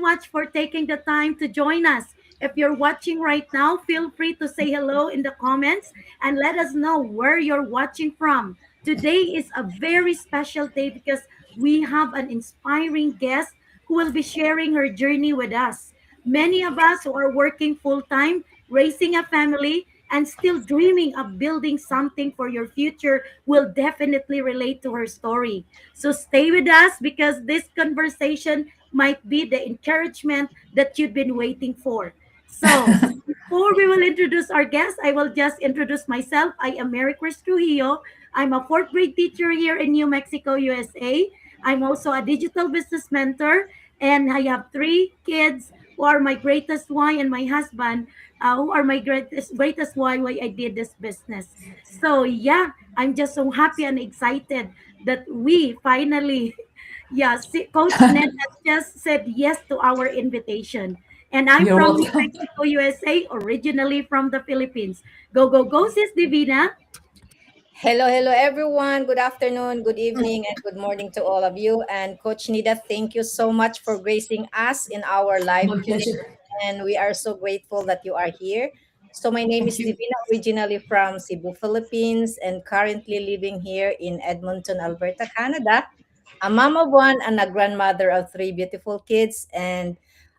much for taking the time to join us. If you're watching right now, feel free to say hello in the comments and let us know where you're watching from. Today is a very special day because we have an inspiring guest who will be sharing her journey with us. Many of us who are working full time, raising a family, and still dreaming of building something for your future will definitely relate to her story. So stay with us because this conversation might be the encouragement that you've been waiting for. So, before we will introduce our guest, I will just introduce myself. I am Mary Chris Trujillo. I'm a fourth grade teacher here in New Mexico, USA. I'm also a digital business mentor, and I have three kids who are my greatest why, and my husband, who are my greatest why I did this business. So yeah, I'm just so happy and excited that we finally, yeah, Coach Ned has just said yes to our invitation. And I'm You're from New welcome. Mexico, USA, originally from the Philippines. Go, go, go, sis Divina. Hello, hello everyone. Good afternoon, good evening, and good morning to all of you. And Coach Nida, thank you so much for gracing us in our live My today. pleasure. And we are so grateful that you are here. So my name Thank is you. Divina, originally from Cebu, Philippines, and currently living here in Edmonton, Alberta, Canada. A mom of one and a grandmother of three beautiful kids. And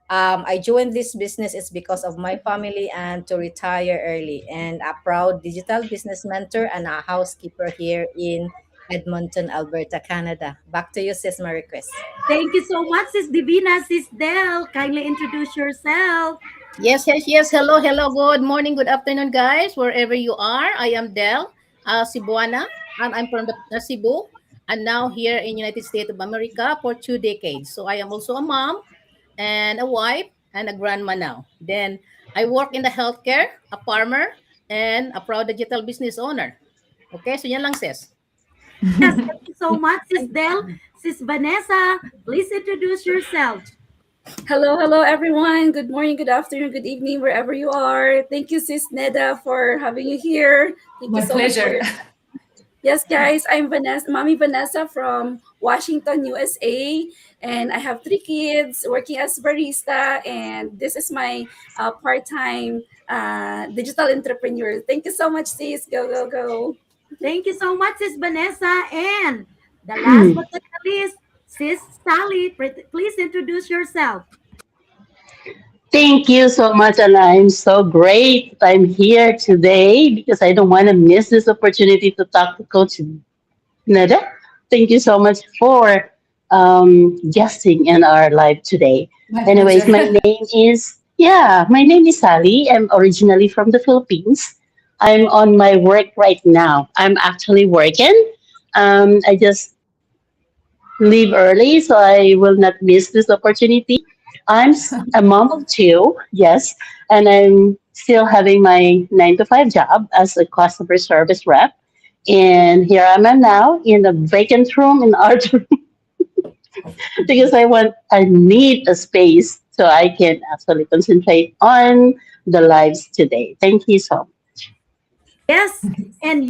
I joined this business is because of my family and to retire early. And a proud digital business mentor and a housekeeper here in Edmonton, Alberta, Canada. Back to you, Sis Marie Chris. Thank you so much, sis Divina. Sis Del, kindly introduce yourself. Yes, yes, yes. Hello, hello. Good morning, good afternoon, guys, wherever you are. I am Del Cebuana, and I'm from the Cebu, and now here in United States of America for 2 decades. So I am also a mom and a wife and a grandma now. Then I work in the healthcare, a farmer, and a proud digital business owner. Okay, so yan lang, sis. Yes, thank you so much, sis Del. Sis Vanessa, please introduce yourself. Hello, everyone. Good morning, good afternoon, good evening, wherever you are. Thank you, Sis Neda, for having you here. Thank you My so much for pleasure. your. Yes, guys, I'm Vanessa, Mommy Vanessa from Washington, USA, and I have three kids working as barista, and this is my part-time digital entrepreneur. Thank you so much, sis. Go, go, go. Thank you so much, sis Vanessa. And the last but not the least, sis Sally, please introduce yourself. Thank you so much, and I'm so great that I'm here today because I don't want to miss this opportunity to talk to Coach Neda. Thank you so much for guesting in our live today. My Anyways, pleasure. my name is Sally. I'm originally from the Philippines. I'm on my work right now. I'm actually working. I just leave early so I will not miss this opportunity. A mom of two, yes, and I'm still having my 9 to 5 job as a customer service rep. And here I am now in the vacant room in art room because I need a space so I can actually concentrate on the lives today. Thank you so Yes, and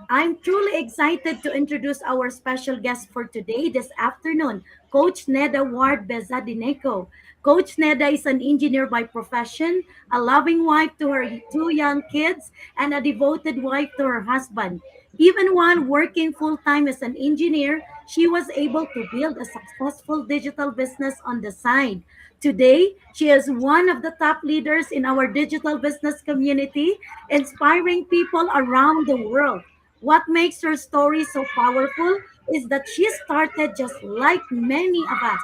I'm truly excited to introduce our special guest for today, this afternoon, Coach Neda Behzadineko. Coach Neda is an engineer by profession, a loving wife to her two young kids, and a devoted wife to her husband. Even while working full time as an engineer, she was able to build a successful digital business on the side. Today, she is one of the top leaders in our digital business community, inspiring people around the world. What makes her story so powerful is that she started just like many of us,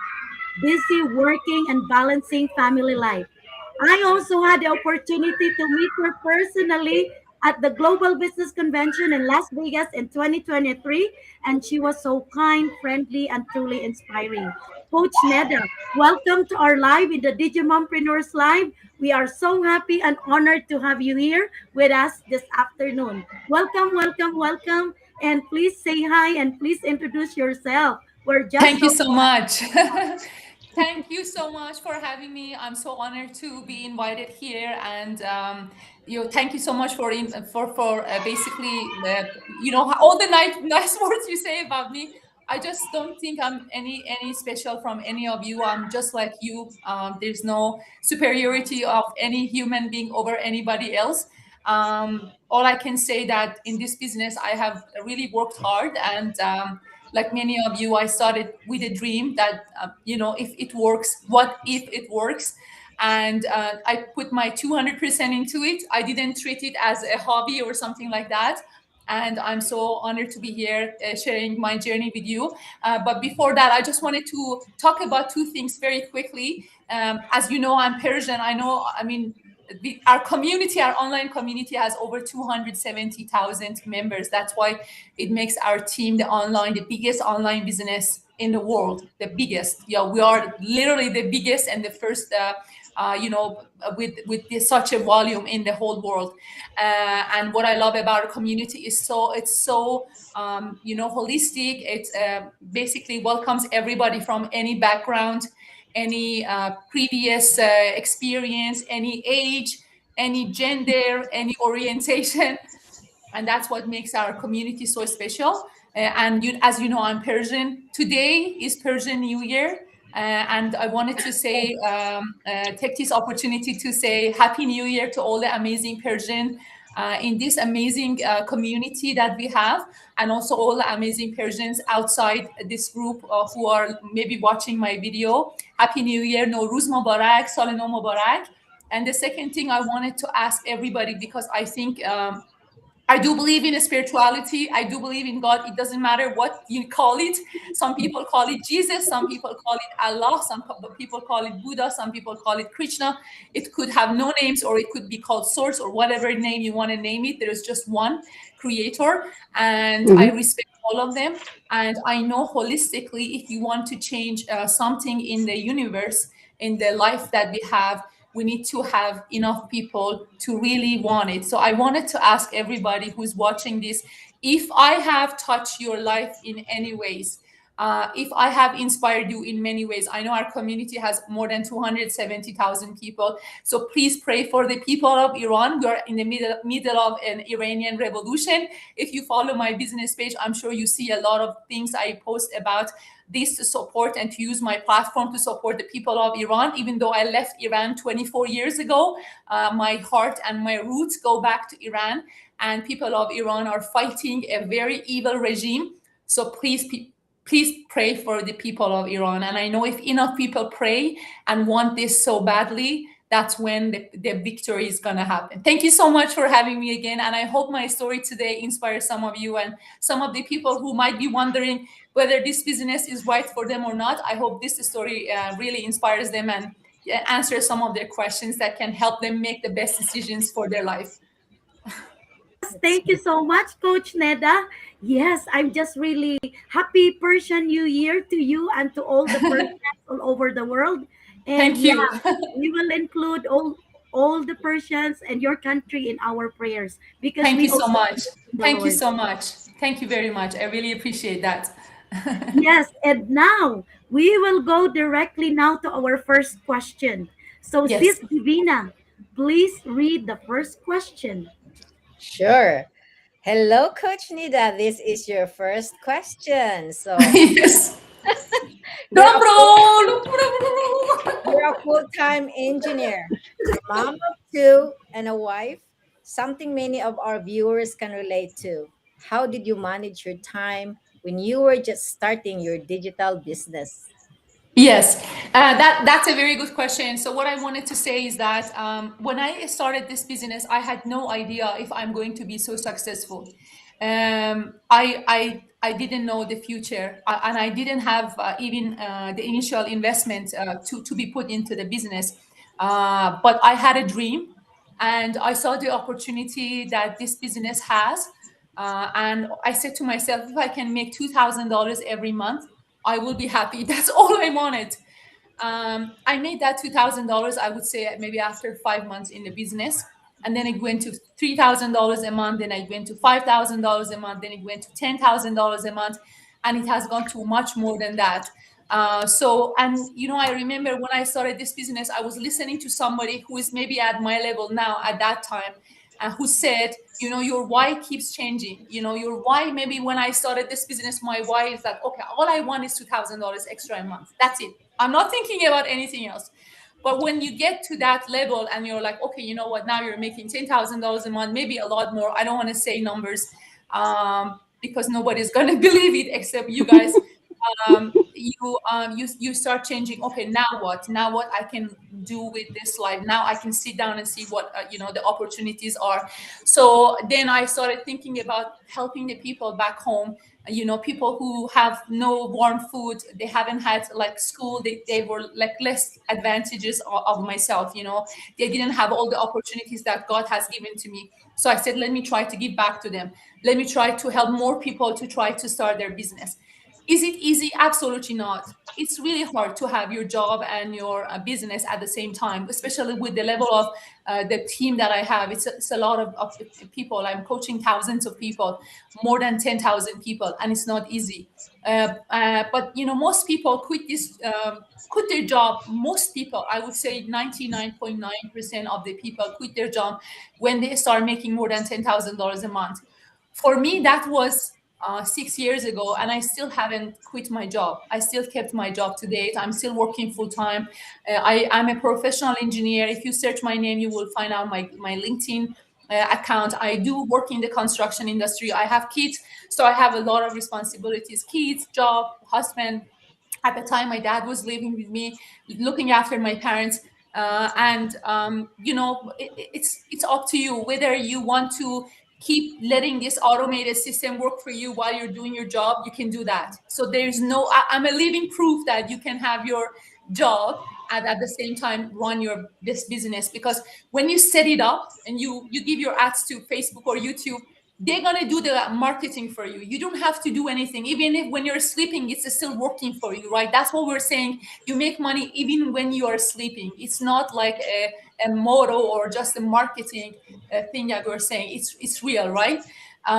busy working and balancing family life. I also had the opportunity to meet her personally at the Global Business Convention in Las Vegas in 2023, and she was so kind, friendly, and truly inspiring. Coach Neda, welcome to our live in the Digimompreneurs Live. We are so happy and honored to have you here with us this afternoon. Welcome, welcome, welcome, and please say hi and please introduce yourself. We're just Thank you so so much. Thank you so much for having me. I'm so honored to be invited here, and thank you so much for basically all the nice words you say about me. I just don't think I'm any special from any of you. I'm just like you. There's no superiority of any human being over anybody else. All I can say that in this business, I have really worked hard, and like many of you, I started with a dream that if it works, what if it works? And I put my 200% into it. I didn't treat it as a hobby or something like that, and I'm so honored to be here sharing my journey with you. But before that, I just wanted to talk about two things very quickly. As you know, I'm Persian. I mean, our community, our online community, has over 270,000 members. That's why it makes our team the biggest online business in the world, the biggest. Yeah, we are literally the biggest and the first. With such a volume in the whole world. And what I love about our community is it's so holistic. It basically welcomes everybody from any background, any previous experience, any age, any gender, any orientation, and that's what makes our community so special. As you know, I'm Persian. Today is Persian New Year, and I wanted to say, take this opportunity to say Happy New Year to all the amazing Persian in this amazing community that we have, and also all the amazing Persians outside this group who are maybe watching my video. Happy New Year, Nowruz Mubarak, Sal No Mubarak. And the second thing I wanted to ask everybody, because I think I do believe in spirituality. I do believe in God. It doesn't matter what you call it. Some people call it Jesus. Some people call it Allah. Some people call it Buddha. Some people call it Krishna. It could have no names, or it could be called Source, or whatever name you want to name it. There is just one creator, and I Mhm. respect all of them. And I know holistically, if you want to change something in the universe, in the life that we have, we need to have enough people to really want it. So I wanted to ask everybody who's watching this, if I have touched your life in any ways, if I have inspired you in many ways. I know our community has more than 270,000 people. So please pray for the people of Iran. We are in the middle of an Iranian revolution. If you follow my business page, I'm sure you see a lot of things I post about this to support and to use my platform to support the people of Iran. Even though I left Iran 24 years ago, my heart and my roots go back to Iran, and people of Iran are fighting a very evil regime. So please pray for the people of Iran. And I know if enough people pray and want this so badly, that's when the victory is going to happen. Thank you so much for having me again. And I hope my story today inspires some of you and some of the people who might be wondering whether this business is right for them or not. I hope this story really inspires them and answers some of their questions that can help them make the best decisions for their life. Yes, thank you so much, Coach Neda. Yes, I'm just really happy Persian New Year to you and to all the Persians all over the world. And Thank yeah, you. we will include all the Persians and your country in our prayers because Thank we you so also much. believe in the Thank you Lord. so much. Thank you very much. I really appreciate that. Yes, and now we will go directly now to our first question. So, Sis Yes. Divina, please read the first question. Sure. Hello, Coach Nida. This is your first question. So Yes. you're Drum a full, roll. you're a full-time engineer, a mom of two, and a wife. Something many of our viewers can relate to. How did you manage your time when you were just starting your digital business? Yes, that's a very good question. So what I wanted to say is that when I started this business, I had no idea if I'm going to be so successful. I didn't know the future, and I didn't have even the initial investment to be put into the business. But I had a dream, and I saw the opportunity that this business has. And I said to myself, if I can make $2,000 every month, I will be happy. That's all I wanted. I made that $2,000, I would say, maybe after 5 months in the business. And then it went to $3,000 a month. Then it went to $5,000 a month. Then it went to $10,000 a month. And it has gone to much more than that. I remember when I started this business, I was listening to somebody who is maybe at my level now at that time. who said, your why keeps changing. Your why, maybe when I started this business, my why is that, okay, all I want is $2,000 extra a month. That's it. I'm not thinking about anything else. But when you get to that level and you're like, okay, you know what, now you're making $10,000 a month, maybe a lot more. I don't want to say numbers, because nobody's going to believe it except you guys. You start changing. Okay, now what I can do with this life. Now I can sit down and see what the opportunities are. So then I started thinking about helping the people back home, people who have no warm food, they haven't had like school, they were like less advantages of myself, they didn't have all the opportunities that God has given to me. So I said, let me try to give back to them. Let me try to help more people to try to start their business. Is it easy? Absolutely not. It's really hard to have your job and your business at the same time, especially with the level of the team that I have. It's a lot of people. I'm coaching thousands of people, more than 10,000 people, and it's not easy. But most people quit their job. Most people, I would say 99.9% of the people quit their job when they start making more than $10,000 a month. For me, that was 6 years ago, and I still haven't quit my job. I still kept my job to date. I'm still working full time. I'm a professional engineer. If you search my name, you will find out my LinkedIn account. I do work in the construction industry. I have kids, so I have a lot of responsibilities: kids, job, husband. At the time, my dad was living with me, looking after my parents. And it's up to you whether you want to keep letting this automated system work for you while you're doing your job. You can do that. So there's no, I'm a living proof that you can have your job and at the same time run your this business. Because when you set it up and you give your ads to Facebook or YouTube, they're going to do the marketing for you. You don't have to do anything. Even if when you're sleeping, it's still working for you, right? That's what we're saying. You make money even when you are sleeping. It's not like a motto or just a marketing thing that we're saying. It's real, right?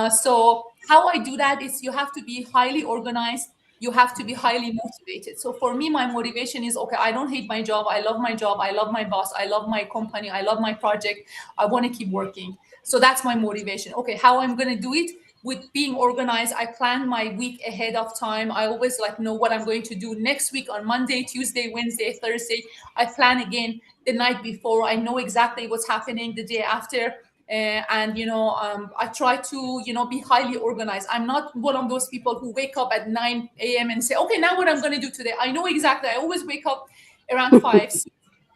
So how I do that is you have to be highly organized. You have to be highly motivated. So for me, my motivation is, okay, I don't hate my job. I love my job. I love my boss. I love my company. I love my project. I want to keep working. So that's my motivation. Okay, how I'm going to do it? With being organized. I plan my week ahead of time. I always like know what I'm going to do next week on Monday, Tuesday, Wednesday, Thursday. I plan again the night before. I know exactly what's happening the day after. And I try to be highly organized. I'm not one of those people who wake up at 9 a.m. and say, okay, now what I'm going to do today. I know exactly. I always wake up around 5,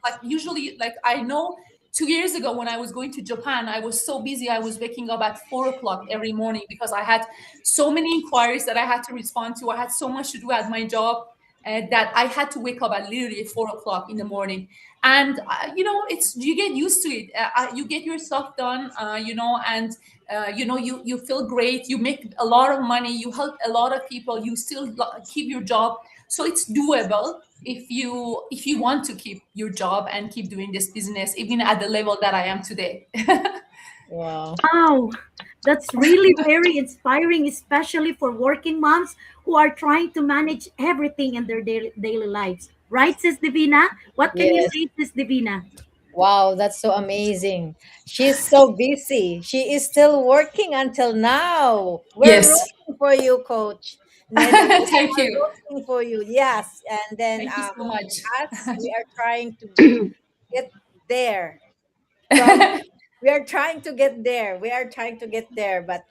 like usually, like I know 2 years ago when I was going to Japan, I was so busy. I was waking up at 4 o'clock every morning because I had so many inquiries that I had to respond to. I had so much to do at my job that I had to wake up at literally 4 o'clock in the morning. And it's you get used to it. You get your stuff done, and you feel great. You make a lot of money. You help a lot of people. You still keep your job, so it's doable if you want to keep your job and keep doing this business even at the level that I am today. Wow. Wow, that's really very inspiring, especially for working moms who are trying to manage everything in their daily lives. Right, Sis Divina? What can you Yes. say, Sis Divina? Wow, that's so amazing. She's so busy. She is still working until now. We're Yes. rooting for you, Coach Neda. We Thank are you. rooting for you. Yes. And then Thank you so much. us, we are trying to get there from we are trying to get there. We are trying to get there. But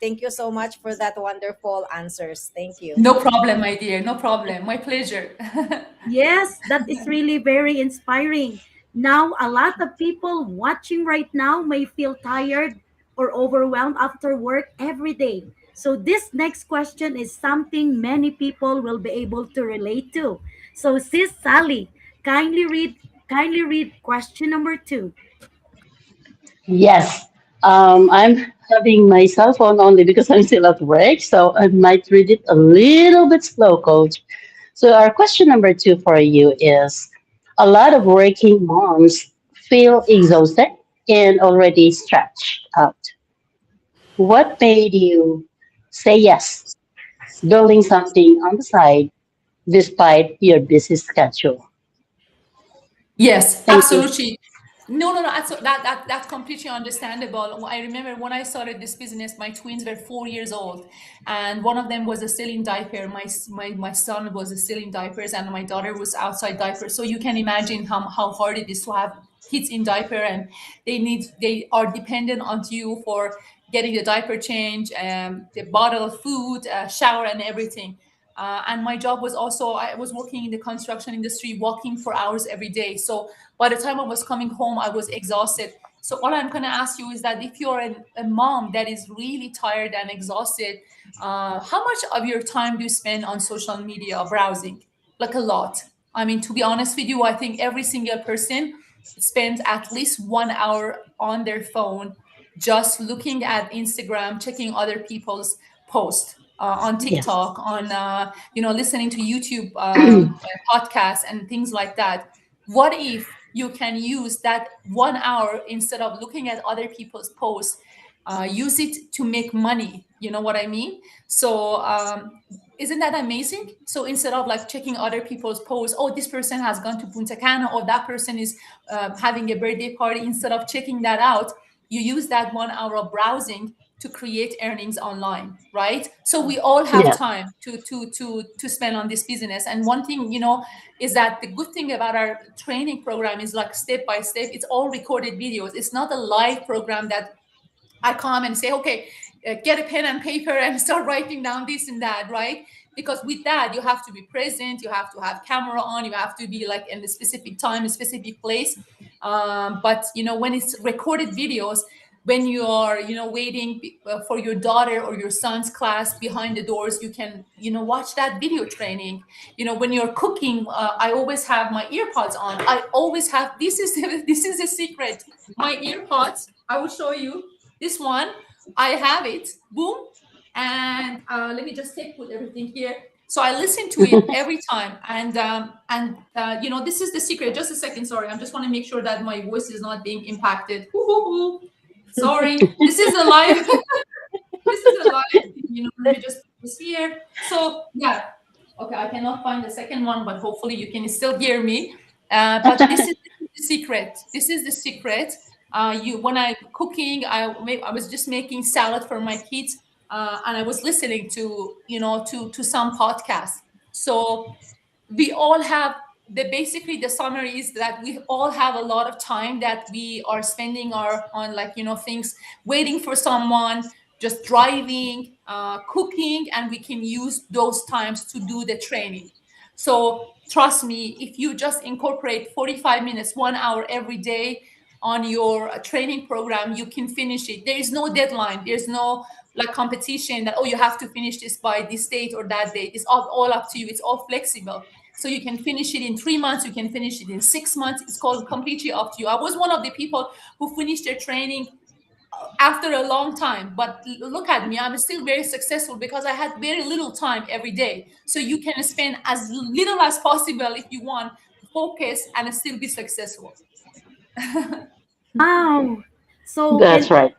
thank you so much for that wonderful answers. Thank you. No problem, my dear. No problem. My pleasure. Yes, that is really very inspiring. Now, a lot of people watching right now may feel tired or overwhelmed after work every day. So, this next question is something many people will be able to relate to. So, Sis Sally, kindly read question number 2. Yes. I'm having my cell phone only because I'm still at work, so I might read it a little bit slow, Coach. So, our question number two for you is a lot of working moms feel exhausted and already stretched out. What made you say yes, building something on the side despite your busy schedule? Yes, Thank you. absolutely. No, no, no. That's completely understandable. I remember when I started this business, my twins were 4 years old, and one of them was still in diaper. My son was still in diapers, and my daughter was outside diapers. So you can imagine how hard it is to have kids in diaper, and they are dependent on you for getting the diaper change, the bottle of food, shower, and everything. And my job was also, I was working in the construction industry, walking for hours every day. So by the time I was coming home, I was exhausted. So all I'm going to ask you is that if you're a mom that is really tired and exhausted, how much of your time do you spend on social media browsing? Like a lot. I mean, to be honest with you, I think every single person spends at least 1 hour on their phone just looking at Instagram, checking other people's posts. On Yes. TikTok, on listening to YouTube podcasts and things like that. What if you can use that 1 hour instead of looking at other people's posts, use it to make money? You know what I mean? So isn't that amazing? So instead of like checking other people's posts, oh, this person has gone to Punta Cana, or that person is having a birthday party, instead of checking that out, you use that 1 hour of browsing to create earnings online, right? So we all have Yes. time to spend on this business. And one thing, is that the good thing about our training program is like step by step, it's all recorded videos. It's not a live program that I come and say, okay, get a pen and paper and start writing down this and that, right? Because with that, you have to be present, you have to have camera on, you have to be like in a specific time, a specific place. But when it's recorded videos, when you are, waiting for your daughter or your son's class behind the doors, you can, watch that video training. When you're cooking, I always have my earpods on. I always have. This is this is a secret. My earpods. I will show you this one. I have it. Boom. And let me just put everything here. So I listen to it every time, and this is the secret. Just a second, sorry. I just want to make sure that my voice is not being impacted. Sorry, this is a live. This is a live. Let me just put this here. So yeah, okay. I cannot find the second one, but hopefully you can still hear me. But this is the secret. This is the secret. You when I cooking, I was just making salad for my kids, and I was listening to to some podcasts. So we all have basically the summary is that we all have a lot of time that we are spending our on like things, waiting for someone, just driving, cooking, and we can use those times to do the training. So trust me, if you just incorporate 45 minutes, 1 hour every day on your training program, you can finish it. There is no deadline, there's no like competition that, oh, you have to finish this by this date or that date. It's all up to you. It's all flexible. So you can finish it in 3 months, you can finish it in 6 months. It's called completely up to you. I was one of the people who finished their training after a long time, but look at me, I'm still very successful because I had very little time every day. So you can spend as little as possible if you want to focus and still be successful. Wow. So, That's right.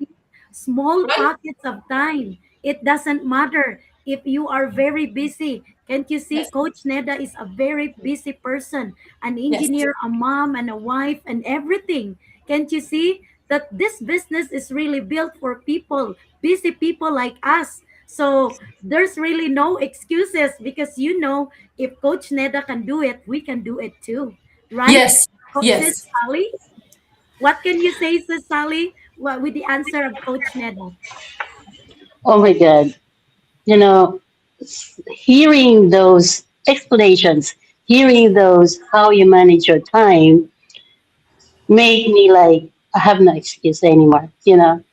small Right? pockets of time. It doesn't matter if you are very busy. Can't you see Yes. Coach Neda is a very busy person, an Yes. engineer, a mom, and a wife, and everything? Can't you see that this business is really built for people, busy people like us? So there's really no excuses because if Coach Neda can do it, we can do it too. Right? Yes. Sis Yes. Sally? What can you say, Sis Sally, with the answer of Coach Neda? Oh my God. You know, hearing those explanations, hearing those how you manage your time, make me like I have no excuse anymore.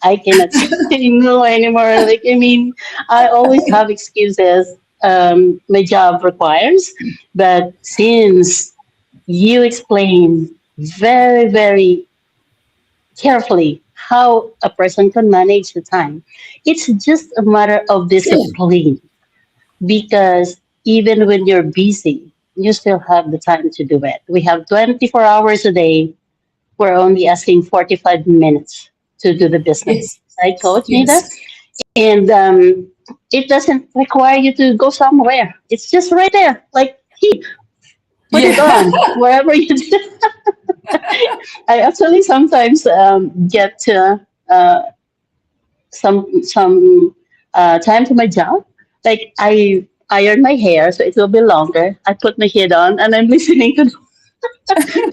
I cannot say no anymore. Like I mean, I always have excuses. My job requires, but since you explain very very carefully how a person can manage the time, it's just a matter of discipline because even when you're busy, you still have the time to do it. We have 24 hours a day. We're only asking 45 minutes to do the business. Yes. Right, Coach Nida? Yes. And it doesn't require you to go somewhere. It's just right there. Like, put it Yeah. on wherever you do. I actually sometimes get some time to my job. Like I iron my hair so it will be longer. I put my head on and I'm listening to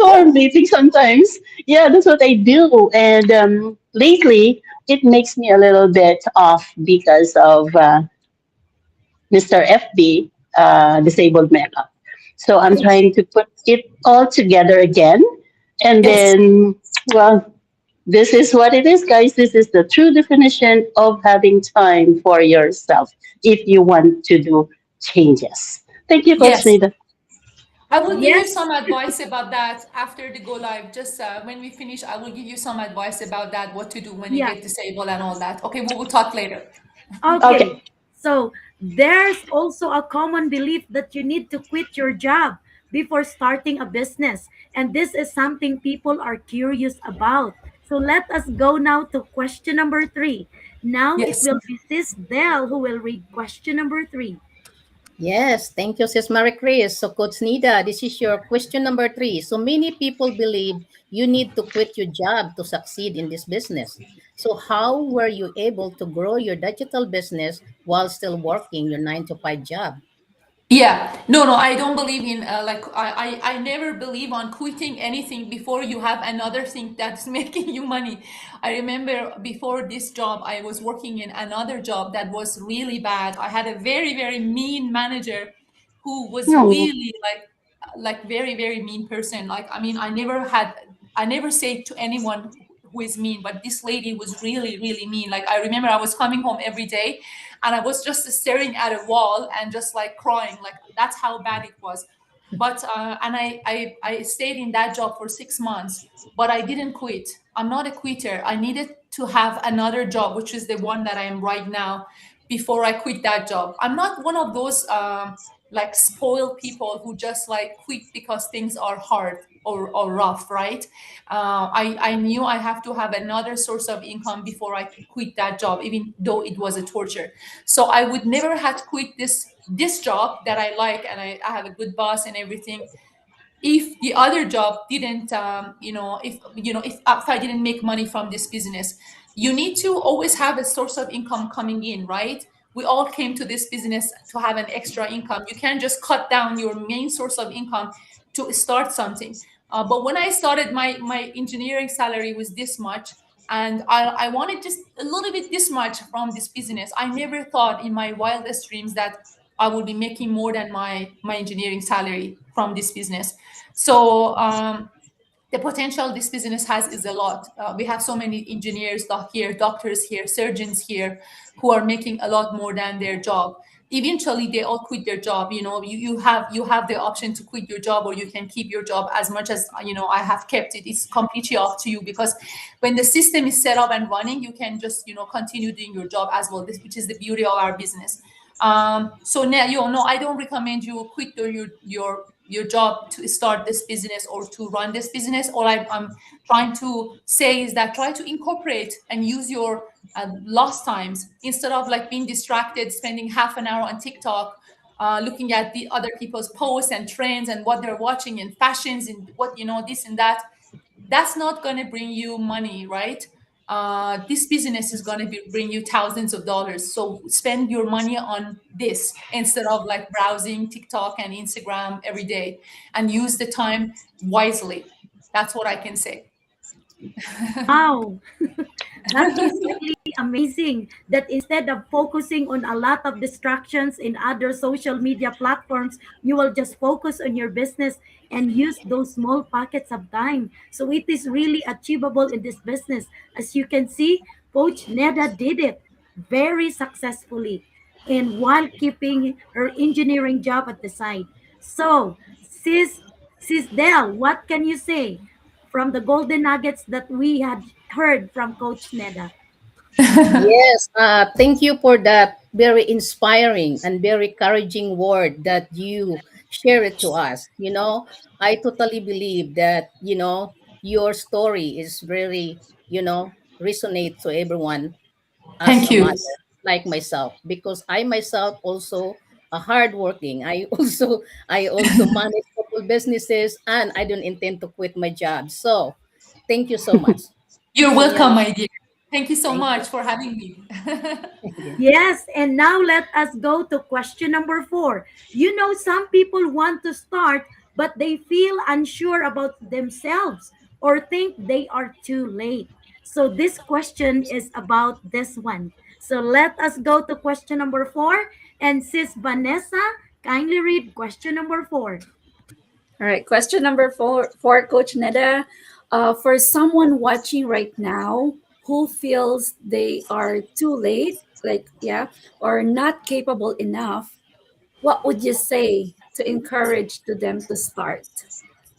our meeting sometimes. Yeah, that's what I do. And lately, it makes me a little bit off because of Mr. FB, disabled makeup. So I'm trying to put it all together again. And Yes. then, well, this is what it is, guys. This is the true definition of having time for yourself if you want to do changes. Thank you, Coach Yes. Nida. I will give you Yes. some advice about that after the go live. Just when we finish, I will give you some advice about that, what to do when you Yeah. get disabled and all that. Okay, we will talk later. Okay. Okay. So there's also a common belief that you need to quit your job before starting a business. And this is something people are curious about. So let us go now to question number three. Now it Yes. will be Sis Dell who will read question number three. Yes, thank you, Sis Marie Chris. So, Coach Nida, this is your question number three. So, many people believe you need to quit your job to succeed in this business. So, how were you able to grow your digital business while still working your 9 to 5 job? Yeah, no, no, I don't believe in like I never believe on quitting anything before you have another thing that's making you money. I remember before this job, I was working in another job that was really bad. I had a very, very mean manager who was No. really like very, very mean person. Like, I mean, I never say to anyone who is mean, but this lady was really, really mean. Like, I remember I was coming home every day and I was just staring at a wall and just like crying. Like that's how bad it was. But and I stayed in that job for 6 months, but I didn't quit. I'm not a quitter. I needed to have another job, which is the one that I am right now, before I quit that job. I'm not one of those like spoiled people who just like quit because things are hard or rough, right? I knew I have to have another source of income before I quit that job, even though it was a torture. So I would never had quit this job that I like, and I have a good boss and everything, if the other job didn't if I didn't make money from this business. You need to always have a source of income coming in, right? We all came to this business to have an extra income. You can't just cut down your main source of income to start something. But when I started, my engineering salary was this much, and I wanted just a little bit this much from this business. I never thought in my wildest dreams that I will be making more than my engineering salary from this business. So the potential this business has is a lot. We have so many engineers here, doctors here, surgeons here, who are making a lot more than their job. Eventually, they all quit their job. You have the option to quit your job, or you can keep your job. As much as I have kept it. It's completely up to you, because when the system is set up and running, you can just continue doing your job as well. This, which is the beauty of our business. So now, I don't recommend you quit your job to start this business or to run this business. All I'm trying to say is that try to incorporate and use your lost times, instead of like being distracted, spending half an hour on TikTok, looking at the other people's posts and trends and what they're watching and fashions and what this and that. That's not going to bring you money, right? This business is going to bring you thousands of dollars. So spend your money on this instead of like browsing TikTok and Instagram every day, and use the time wisely. That's what I can say. Wow. That is really amazing that instead of focusing on a lot of distractions in other social media platforms, you will just focus on your business and use those small pockets of time. So it is really achievable in this business. As you can see, Coach Neda did it very successfully and while keeping her engineering job at the side. So, sis Del, what can you say from the golden nuggets that we had heard from Coach Neda? Yes, thank you for that very inspiring and very encouraging word that you share it to us. I totally believe that, your story is really, resonate to everyone as Thank a you. mother like myself, because I myself also a hardworking. I also manage couple businesses, and I don't intend to quit my job. So Thank you so much. You're welcome, Yeah, my dear. Thank you so thank you. much for having me. Yeah. Yes, and now let us go to question number four. You know, some people want to start, but they feel unsure about themselves or think they are too late. So, this question is about this one. So, let us go to question number four. And Sis Vanessa, kindly read question number four. All right, question number for Coach Neda. For someone watching right now who feels they are too late, like, yeah, or not capable enough, what would you say to encourage to them to start?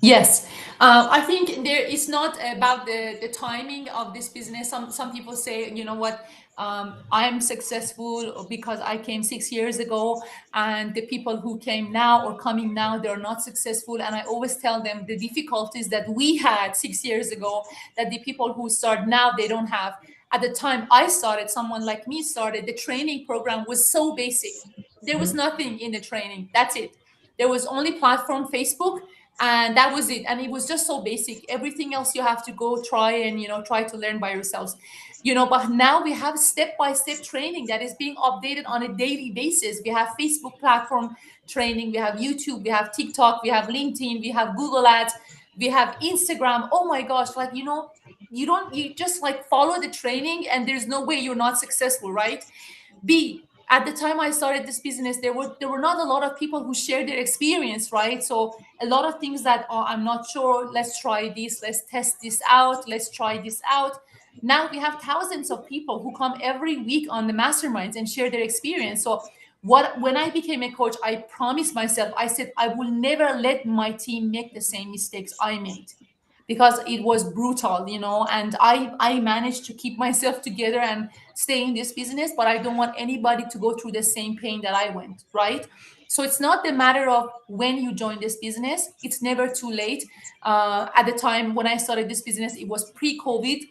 Yes, I think there is not about the timing of this business. Some people say, you know what, I'm successful because I came 6 years ago, and the people who came now or coming now, they're not successful. And I always tell them the difficulties that we had 6 years ago, that the people who start now they don't have. At the time I started, someone like me started, the training program was so basic. There was nothing in the training. That's it. There was only platform Facebook, and that was it, and it was just so basic. Everything else you have to go try and try to learn by yourselves. But now we have step by step training that is being updated on a daily basis. We have Facebook platform training, we have YouTube, we have TikTok, we have LinkedIn, we have Google Ads, we have Instagram. Oh my gosh, like you just like follow the training and there's no way you're not successful, right? B, at the time I started this business, there were not a lot of people who shared their experience, right? So a lot of things that, oh, I'm not sure, let's try this, let's test this out, let's try this out. Now we have thousands of people who come every week on the masterminds and share their experience. So what when I became a coach, I promised myself, I said I will never let my team make the same mistakes I made, because it was brutal, and I managed to keep myself together and stay in this business, but I don't want anybody to go through the same pain that I went, right? So it's not the matter of when you join this business, it's never too late. At the time when I started this business, it was pre-COVID.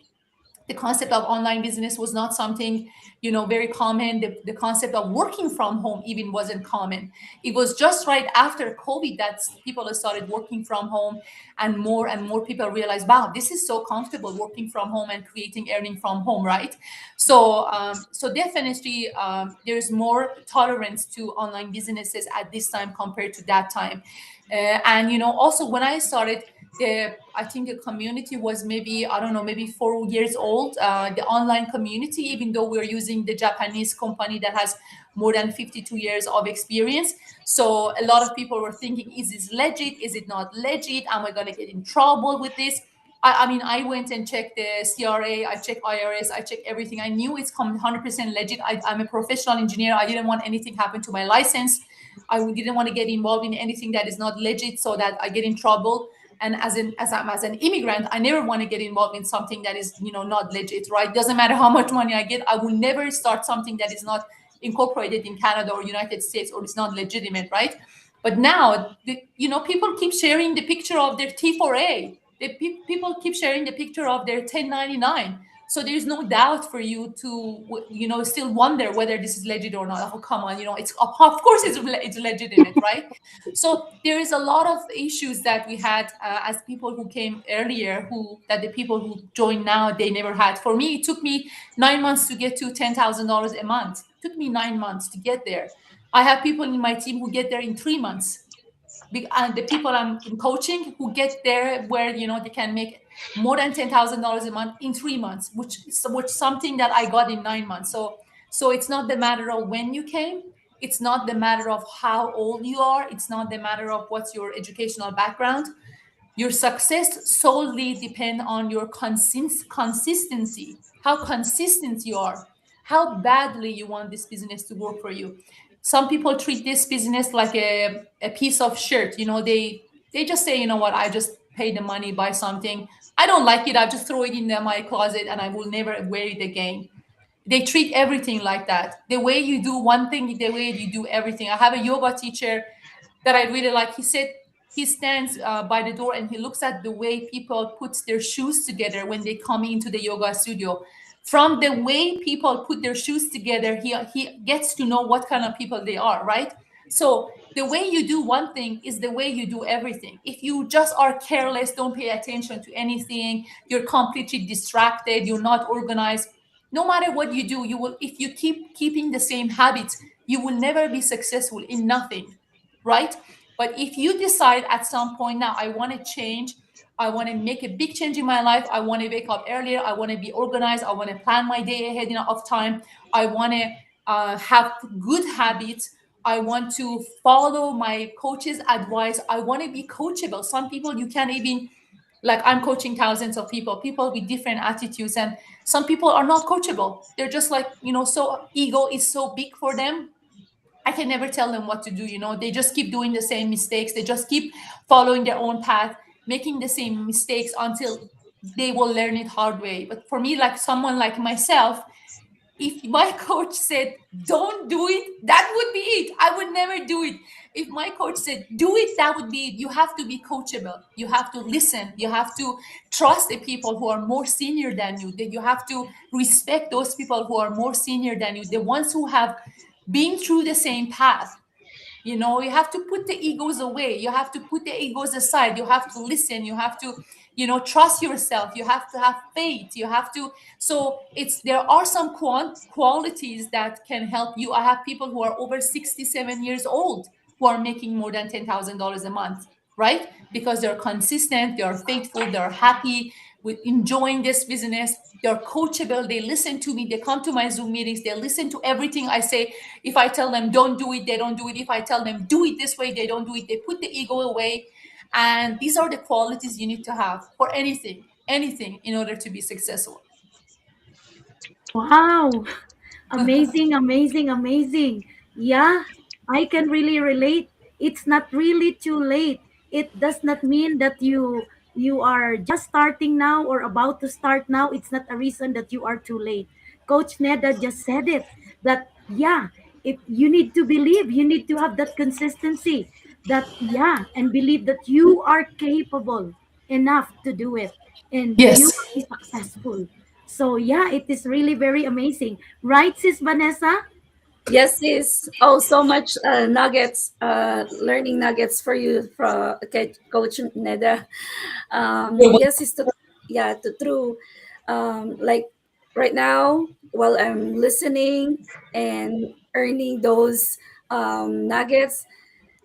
The concept of online business was not something very common. The concept of working from home even wasn't common. It was just right after COVID that people started working from home, and more people realized, wow, this is so comfortable working from home and creating earning from home, right? So definitely, there's more tolerance to online businesses at this time compared to that time. And also when I started, I think the community was maybe, I don't know, maybe 4 years old. The online community, even though we're using the Japanese company that has more than 52 years of experience. So a lot of people were thinking, is this legit? Is it not legit? Am I going to get in trouble with this? I mean, I went and checked the CRA, I checked IRS, I checked everything. I knew it's 100% legit. I'm a professional engineer. I didn't want anything happen to my license. I didn't want to get involved in anything that is not legit so that I get in trouble. And as an immigrant, I never want to get involved in something that is not legit, right? Doesn't matter how much money I get, I will never start something that is not incorporated in Canada or United States, or it's not legitimate, right? But now people keep sharing the picture of their T4A. People keep sharing the picture of their 1099. So there's no doubt for you to still wonder whether this is legit or not. Oh, come on, it's of course it's legitimate, right? So there is a lot of issues that we had as people who came earlier, who that the people who join now they never had. For me, it took me 9 months to get to $10,000 a month. It took me 9 months to get there. I have people in my team who get there in 3 months. And the people I'm in coaching who get there where they can make more than $10,000 a month in 3 months, which something that I got in 9 months. So it's not the matter of when you came, it's not the matter of how old you are, it's not the matter of what's your educational background. Your success solely depend on your consistency, how consistent you are, how badly you want this business to work for you. Some people treat this business like a piece of shirt. They just say, you know what, I just pay the money, buy something. I don't like it. I just throw it in my closet and I will never wear it again. They treat everything like that. The way you do one thing, the way you do everything. I have a yoga teacher that I really like. He said he stands by the door and he looks at the way people put their shoes together when they come into the yoga studio. From the way people put their shoes together, he gets to know what kind of people they are, right? So the way you do one thing is the way you do everything. If you just are careless, don't pay attention to anything, you're completely distracted, you're not organized, no matter what you do, you will, if you keep keeping the same habits, you will never be successful in nothing, right? But if you decide at some point, now I want to change, I want to make a big change in my life, I want to wake up earlier, I want to be organized, I want to plan my day ahead of time, I want to have good habits, I want to follow my coach's advice, I want to be coachable. Some people you can't even, like, I'm coaching thousands of people with different attitudes, and some people are not coachable. They're just like, so ego is so big for them. I can never tell them what to do. They just keep doing the same mistakes. They just keep following their own path, making the same mistakes until they will learn it hard way. But for me, like someone like myself, if my coach said don't do it, that would be it. I would never do it. If my coach said do it, that would be it. You have to be coachable, you have to listen, you have to trust the people who are more senior than you, that you have to respect those people who are more senior than you, the ones who have been through the same path. You have to put the egos away, you have to put the egos aside, you have to listen, you have to trust yourself, you have to have faith, you have to. So there are some qualities that can help you. I have people who are over 67 years old who are making more than $10,000 a month, right? Because they're consistent, they are faithful, they're happy with enjoying this business, they're coachable, they listen to me, they come to my Zoom meetings, they listen to everything I say. If I tell them don't do it, they don't do it. If I tell them do it this way, they don't do it. They put the ego away. And these are the qualities you need to have for anything in order to be successful. Wow. Amazing, amazing, amazing. Yeah, I can really relate. It's not really too late. It does not mean that you are just starting now or about to start now. It's not a reason that you are too late. Coach Neda just said it, that yeah, if you need to believe, you need to have that consistency, that yeah, and believe that you are capable enough to do it and you Yes. will be successful. So yeah, it is really very amazing. Right, Sis Vanessa? Yes, sis. Oh, so much nuggets, learning nuggets for you from Coach Neda. Yes, is to yeah to true. Like right now, while I'm listening and earning those nuggets,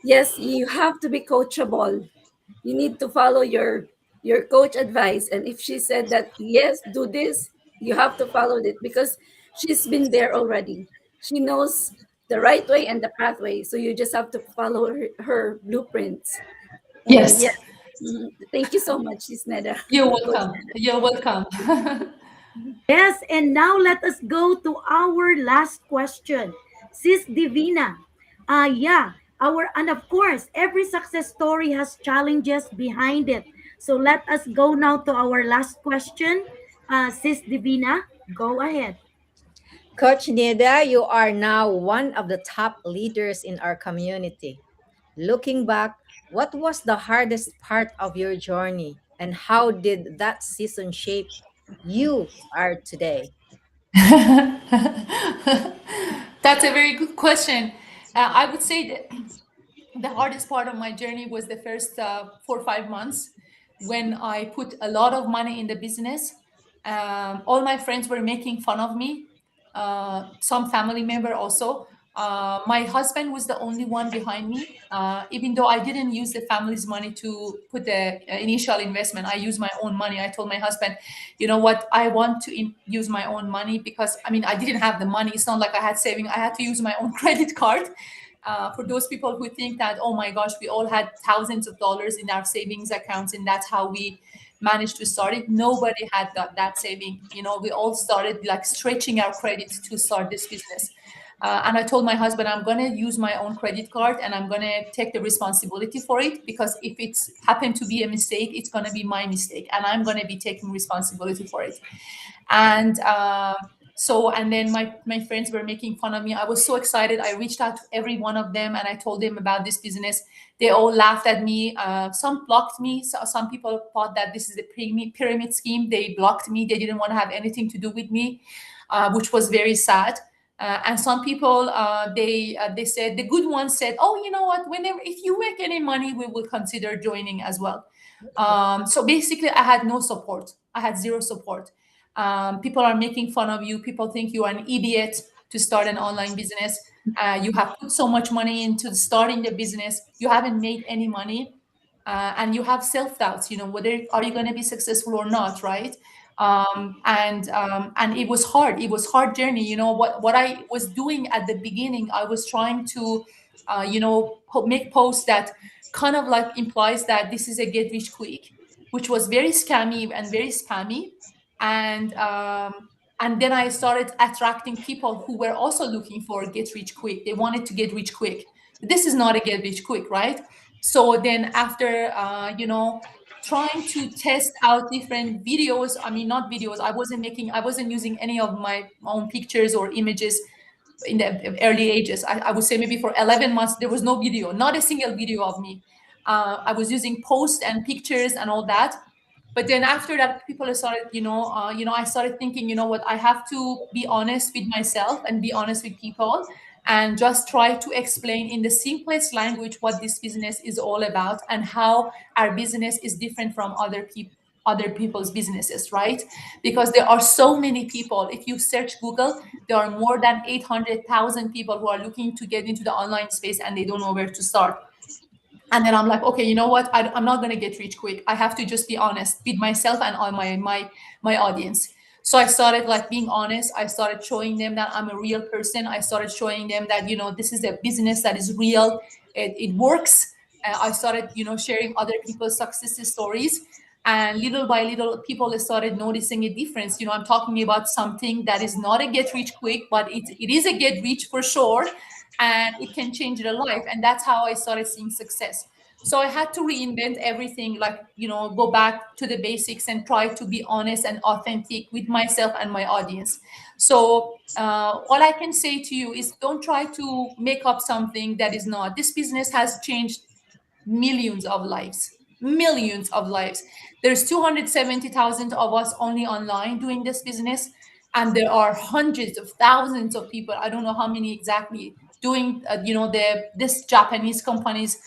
yes, you have to be coachable. You need to follow your coach advice, and if she said that yes, do this, you have to follow it because she's been there already. She knows the right way and the pathway, so you just have to follow her blueprints. And Yes. yes, thank you so much, Sis Neda. You're Coach welcome. You're welcome. Yes, and now let us go to our last question. Sis Divina. Yeah, and of course, every success story has challenges behind it. So let us go now to our last question. Sis Divina, go ahead. Coach Neda, you are now one of the top leaders in our community. Looking back, what was the hardest part of your journey and how did that season shape you are today? That's a very good question. I would say that the hardest part of my journey was the first 4 or 5 months when I put a lot of money in the business. All my friends were making fun of me, some family member also. My husband was the only one behind me. Even though I didn't use the family's money to put the initial investment, I used my own money. I told my husband, you know what, I want to use my own money because I mean, I didn't have the money. It's not like I had saving. I had to use my own credit card. For those people who think that, oh my gosh, we all had thousands of dollars in our savings accounts and that's how we managed to start it. Nobody had that saving. We all started like stretching our credit to start this business. And I told my husband, I'm going to use my own credit card and I'm going to take the responsibility for it because if it's happened to be a mistake, it's going to be my mistake and I'm going to be taking responsibility for it. And and then my friends were making fun of me. I was so excited. I reached out to every one of them and I told them about this business. They all laughed at me. Some blocked me. So some people thought that this is a pyramid scheme. They blocked me. They didn't want to have anything to do with me, which was very sad. And some people, they said, the good ones said, oh, you know what, whenever, if you make any money, we will consider joining as well. So basically, I had no support. I had zero support. People are making fun of you. People think you are an idiot to start an online business. You have put so much money into starting the business. You haven't made any money, and you have self doubts. Whether are you going to be successful or not, right? And it was hard. It was hard journey. What I was doing at the beginning. I was trying to, make posts that kind of like implies that this is a get rich quick, which was very scammy and very spammy. And um, and then I started attracting people who were also looking for get rich quick. They wanted to get rich quick. This is not a get rich quick, right? So then after, trying to test out different videos, I mean, not videos, I wasn't using any of my own pictures or images in the early ages. I would say maybe for 11 months there was no video, not a single video of me. I was using posts and pictures and all that. But then after that, people started, I started thinking, you know what, I have to be honest with myself and be honest with people, and just try to explain in the simplest language what this business is all about, and how our business is different from other people's businesses, right? Because there are so many people. If you search Google, there are more than 800,000 people who are looking to get into the online space and they don't know where to start. And then I'm like, okay, you know what, I'm not going to get rich quick. I have to just be honest with myself and all my audience. So I started like being honest. I started showing them that I'm a real person. I started showing them that, this is a business that is real. It works. I started, sharing other people's success stories. And little by little, people started noticing a difference. I'm talking about something that is not a get rich quick, but it is a get rich for sure, and it can change their life. And that's how I started seeing success. So I had to reinvent everything, like, go back to the basics and try to be honest and authentic with myself and my audience. So all I can say to you is, don't try to make up something that is not. This business has changed millions of lives, millions of lives. There's 270,000 of us only online doing this business, and there are hundreds of thousands of people, I don't know how many exactly, doing this Japanese companies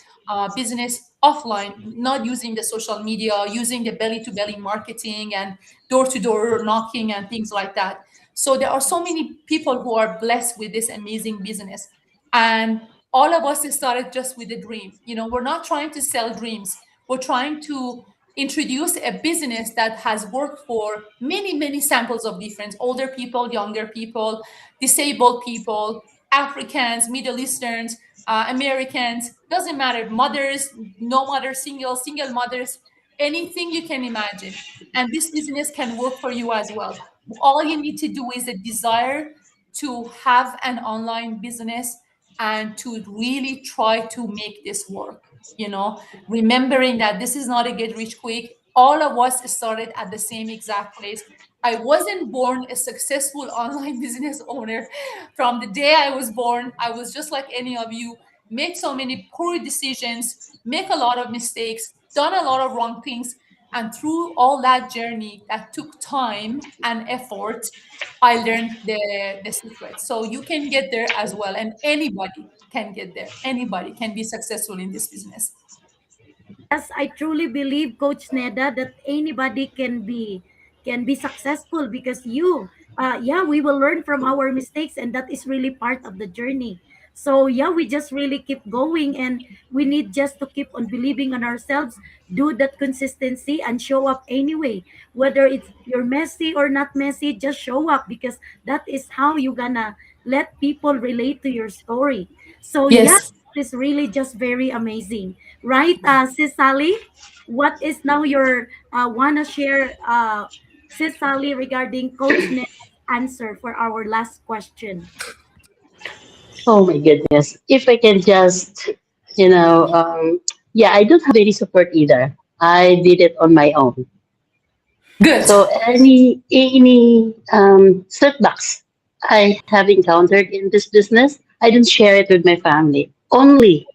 business offline, not using the social media, using the belly to belly marketing and door to door knocking and things like that. So there are so many people who are blessed with this amazing business. And all of us started just with a dream. We're not trying to sell dreams. We're trying to introduce a business that has worked for many, many samples of different older people, younger people, disabled people, Africans, Middle Easterns, Americans, doesn't matter, mothers, no mothers, single mothers, anything you can imagine. And this business can work for you as well. All you need to do is a desire to have an online business and to really try to make this work. Remembering that this is not a get rich quick. All of us started at the same exact place. I wasn't born a successful online business owner. From the day I was born, I was just like any of you, made so many poor decisions, make a lot of mistakes, done a lot of wrong things. And through all that journey that took time and effort, I learned the secret. So you can get there as well. And anybody can get there. Anybody can be successful in this business. Yes, I truly believe, Coach Neda, that anybody can be successful because yeah, we will learn from our mistakes, and that is really part of the journey. So yeah, we just really keep going, and we need just to keep on believing on ourselves, do that consistency, and show up anyway. Whether it's you're messy or not messy, just show up because that is how you gonna let people relate to your story. So yeah, Yes. it's really just very amazing. Right, Sis Sally? What is now your wanna share, Sis Sally, regarding Coach Ned's answer for our last question? Oh my goodness. If I can just, you know, yeah, I don't have any support either. I did it on my own. Good. So any setbacks I have encountered in this business, I didn't share it with my family, only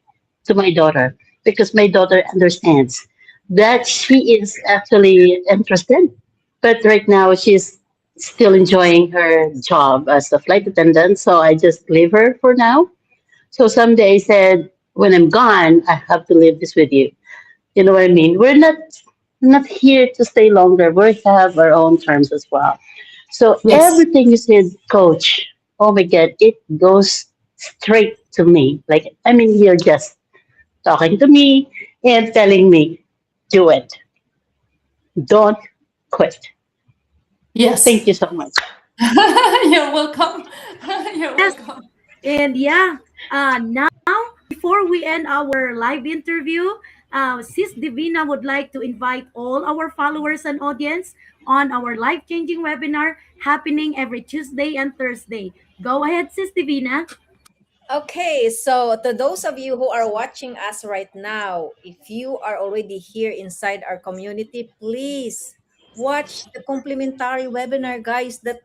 to my daughter, because my daughter understands that she is actually interested, but right now she's still enjoying her job as a flight attendant. So I just leave her for now. So someday I said, when I'm gone, I have to leave this with you. You know what I mean? We're not here to stay longer. We have our own terms as well. So Yes. everything you said, coach, oh my God, it goes straight to me. Like, I mean, you're just talking to me and telling me, do it. Don't quit. Yes. Thank you so much. You're welcome. You're Yes. welcome. And yeah, now before we end our live interview, Sis Divina would like to invite all our followers and audience on our life changing webinar happening every Tuesday and Thursday. Go ahead, Sis Divina. Okay, so to those of you who are watching us right now, if you are already here inside our community, please watch the complimentary webinar, guys, that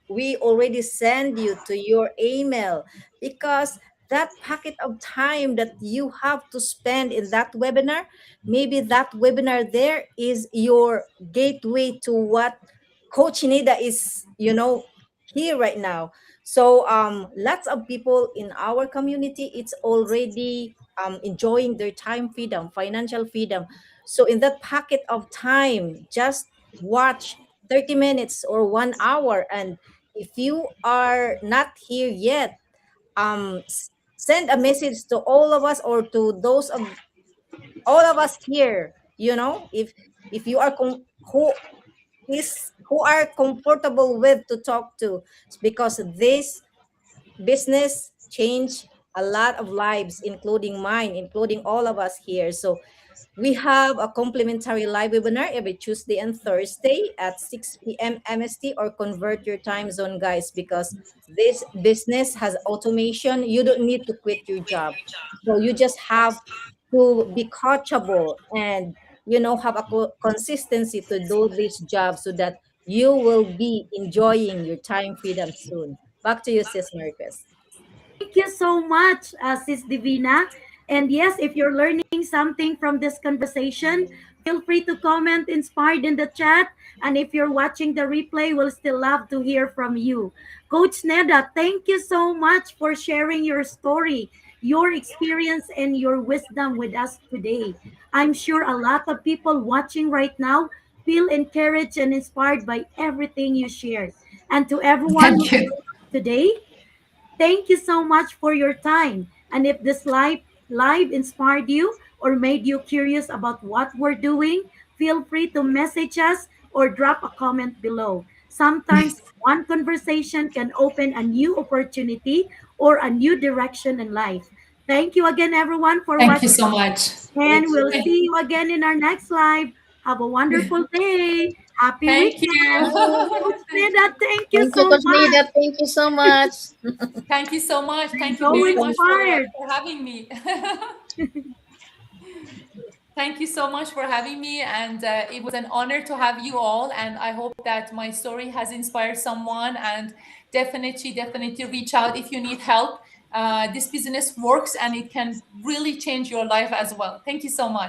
we already send you to your email, because that packet of time that you have to spend in that webinar, maybe that webinar there is your gateway to what Coach Nida is, here right now. So lots of people in our community, it's already enjoying their time freedom, financial freedom. So in that packet of time, just watch 30 minutes or 1 hour. And if you are not here yet, send a message to all of us, or to those of all of us here. If you are who are comfortable with to talk to, because this business changed a lot of lives, including mine, including all of us here. So we have a complimentary live webinar every Tuesday and Thursday at 6 p.m. MST, or convert your time zone, guys, because this business has automation. You don't need to quit your job. So you just have to be coachable and, have a consistency to do this job, so that you will be enjoying your time freedom soon. Back to you, Sis Marcus. Thank you so much, Sis Divina. And yes, if you're learning something from this conversation, feel free to comment inspired in the chat. And if you're watching the replay, we'll still love to hear from you. Coach Neda, thank you so much for sharing your story, your experience, and your wisdom with us today. I'm sure a lot of people watching right now feel encouraged and inspired by everything you shared. And to everyone who Thank you. showed up today, thank you so much for your time. And if this live inspired you or made you curious about what we're doing, feel free to message us or drop a comment below. Sometimes one conversation can open a new opportunity or a new direction in life. Thank you again, everyone, for Thank you watching, so much. Thank and we'll you. see you again in our next live. Have a wonderful day. Happy Thank you. weekend. Coach Thank Neda, you. thank you Thank you, so Coach much. Nida. Thank you so much. Thank you so much. Thank you So very much inspired. for having me. Thank you so much for having me. And it was an honor to have you all. And I hope that my story has inspired someone. And definitely reach out if you need help. This business works and it can really change your life as well. Thank you so much.